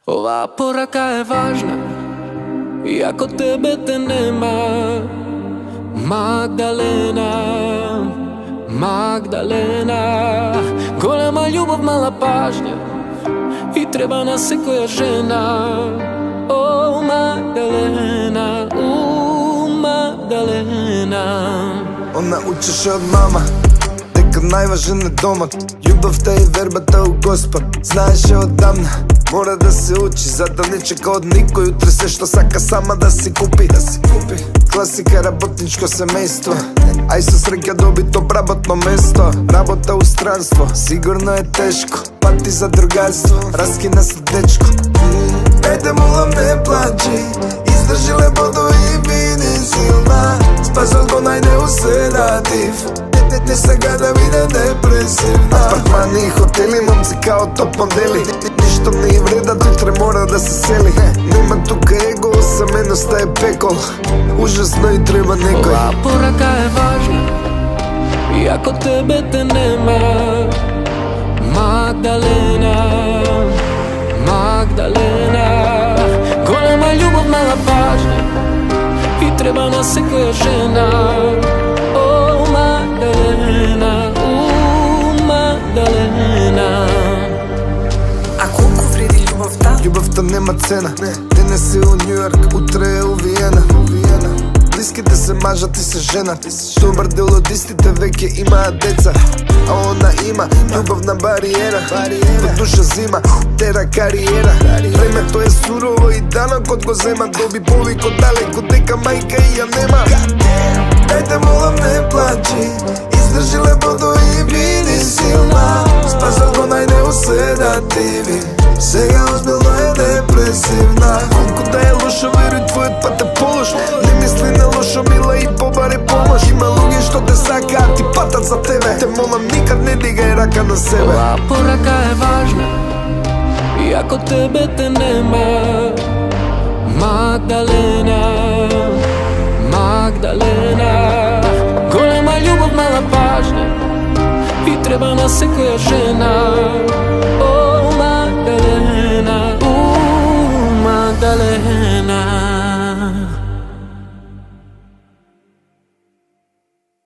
Ова порака е важна, и ако тебе те нема, Магдалена, Магдалена. Голема љубов, мала пажња, и треба на секоја жена. О, Магдалена, Магдалена. Она учеше од мама дека најважен е домот, љубовта и вербата у Господ. Знаеше одамна, мора да се учи, за да не чека од никој утре се што сака сама да си купи. Класика работничко семејство, ај со среќа доби работно место. Работа у странство, сигурно е тешко, пати за другарство, раскина се дечко. Еде молам не плачи, издржи лепото и биди силна, спасот го најнеуседатив, не сега да биде депресивна. Апартмани и хотели, момци као топ модели, ништо не и вредат, утре мора да се сели. Нема тука его, осаменоста е пекол, ужасно и треба некој. Ова порака е важна, и ако тебе те нема, Магдалена, Магдалена. Голема љубов, мала пажња, и треба на секоја жена. О, Магдалена, Магдалена. А колку вреди љубовта? Љубовта нема цена, денес е у Њујорк, утре е у Виена. Блиските се мажат и се женат, добар дел од истите веќе имаат деца, а она има љубовна бариера. По душа зима, тера кариера. Времето е сурово и данокот го зема, доби повик од далеко дека мајка и ја нема. Дајте молам не плачи, издржи лепото и биди силна, спасот го најнеуседативи, сега озбилно е депресивна. Колку да е лошо, веруј твојот пат е полош, не мисли на лошо, мила и побаре помош. Има луѓе што те сакаат и патат за тебе, те молам никад не дигај рака на себе. Ова порака е важна, и ако тебе те нема, Магдалена, Магдалена. Голема љубов, мала пажња, и треба на секоја жена.